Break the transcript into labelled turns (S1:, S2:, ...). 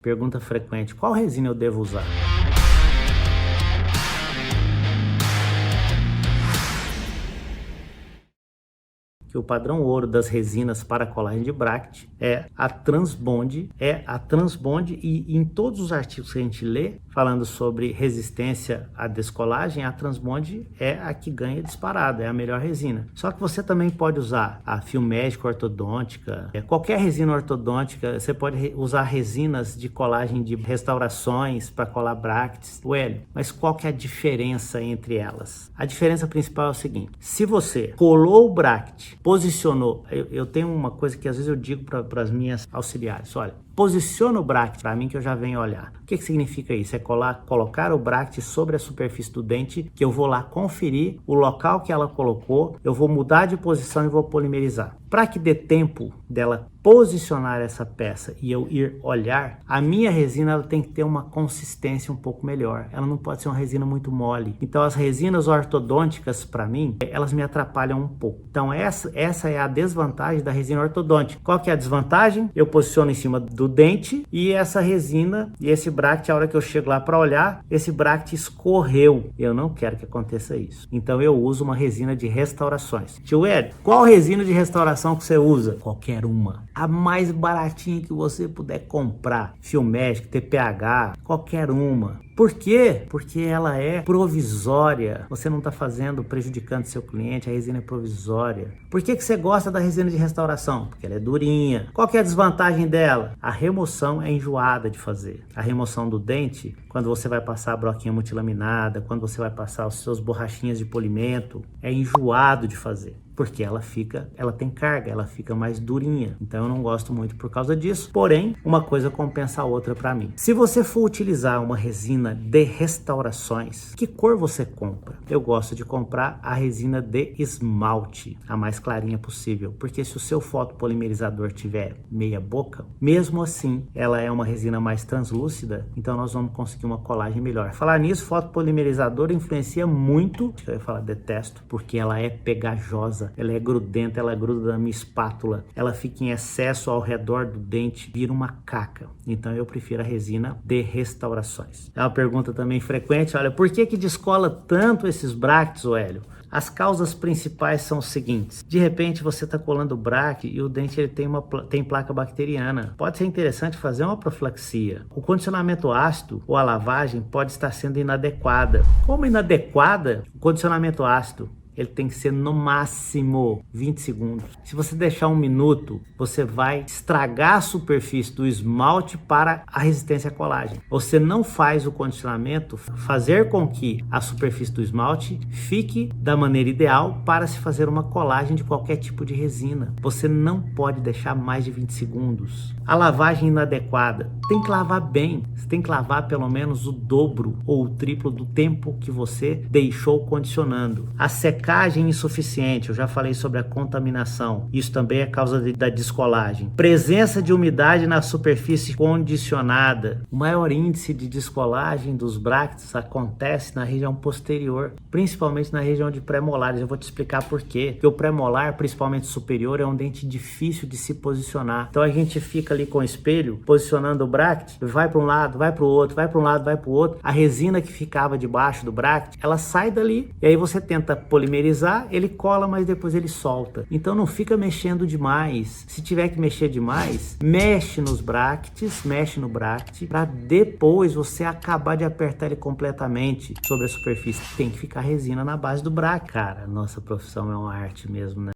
S1: Pergunta frequente: qual resina eu devo usar? Que o padrão ouro das resinas para colagem de Bract é a Transbond, e em todos os artigos que a gente lê falando sobre resistência à descolagem, a Transbond é a que ganha disparada, é a melhor resina. Só que você também pode usar a Filmédica ortodôntica, qualquer resina ortodôntica, você pode usar resinas de colagem de restaurações para colar Bracts. Mas qual que é a diferença entre elas? A diferença principal é o seguinte: se você colou o Bract, posicionou, eu tenho uma coisa que às vezes eu digo para as minhas auxiliares: olha, posiciona o Bract para mim que eu já venho olhar. O que significa isso? É colocar o Bract sobre a superfície do dente, que eu vou lá conferir o local que ela colocou, eu vou mudar de posição e vou polimerizar. Para que dê tempo dela posicionar essa peça e eu ir olhar, a minha resina ela tem que ter uma consistência um pouco melhor. Ela não pode ser uma resina muito mole. Então as resinas ortodônticas, para mim, elas me atrapalham um pouco. Então essa é a desvantagem da resina ortodôntica. Qual que é a desvantagem? Eu posiciono em cima do dente e essa resina e esse Bract, a hora que eu chego lá para olhar, esse Bract escorreu. Eu não quero que aconteça isso. Então eu uso uma resina de restaurações. Tio Ed, qual resina de restauração que você usa? Qualquer uma. A mais baratinha que você puder comprar. Filmédica, TPH, qualquer uma. Por quê? Porque ela é provisória. Você não está prejudicando seu cliente, a resina é provisória. Por que você gosta da resina de restauração? Porque ela é durinha. Qual que é a desvantagem dela? A remoção é enjoada de fazer. A remoção do dente, quando você vai passar a broquinha multilaminada, quando você vai passar os seus borrachinhas de polimento, é enjoado de fazer. Porque ela tem carga, ela fica mais durinha. Então eu não gosto muito por causa disso. Porém, uma coisa compensa a outra para mim. Se você for utilizar uma resina de restaurações, que cor você compra? Eu gosto de comprar a resina de esmalte, a mais clarinha possível. Porque se o seu fotopolimerizador tiver meia boca, mesmo assim, ela é uma resina mais translúcida, então nós vamos conseguir uma colagem melhor. Falar nisso, fotopolimerizador influencia muito, eu ia falar detesto, porque ela é pegajosa. Ela é grudenta, ela gruda na minha espátula, ela fica em excesso ao redor do dente, vira uma caca. Então eu prefiro a resina de restaurações. É uma pergunta também frequente: olha, por que descola tanto esses Bracts, Hélio? As causas principais são os seguintes: de repente você está colando o Bract e o dente ele tem placa bacteriana. Pode ser interessante fazer uma profilaxia. O condicionamento ácido ou a lavagem pode estar sendo inadequada. Como inadequada? O condicionamento ácido ele tem que ser no máximo 20 segundos. Se você deixar 1 minuto, você vai estragar a superfície do esmalte para a resistência à colagem. Você não faz o condicionamento fazer com que a superfície do esmalte fique da maneira ideal para se fazer uma colagem de qualquer tipo de resina. Você não pode deixar mais de 20 segundos. A lavagem inadequada. Tem que lavar bem. Você tem que lavar pelo menos o dobro ou o triplo do tempo que você deixou condicionando. A secagem insuficiente, eu já falei sobre a contaminação, isso também é causa da descolagem. Presença de umidade na superfície condicionada. O maior índice de descolagem dos Bracts acontece na região posterior, principalmente na região de pré-molares. Eu vou te explicar por quê. Porque o pré-molar, principalmente superior, é um dente difícil de se posicionar. Então a gente fica ali com o espelho, posicionando o Bract, vai para um lado, vai para o outro, vai para um lado, vai para o outro. A resina que ficava debaixo do Bract, ela sai dali, e aí você tenta polimerizar, ele cola, mas depois ele solta. Então não fica mexendo demais. Se tiver que mexer demais, mexe nos Bracts, mexe no Bract, para depois você acabar de apertar ele completamente sobre a superfície. Tem que ficar resina na base do Bract. Cara, nossa profissão é uma arte mesmo, né?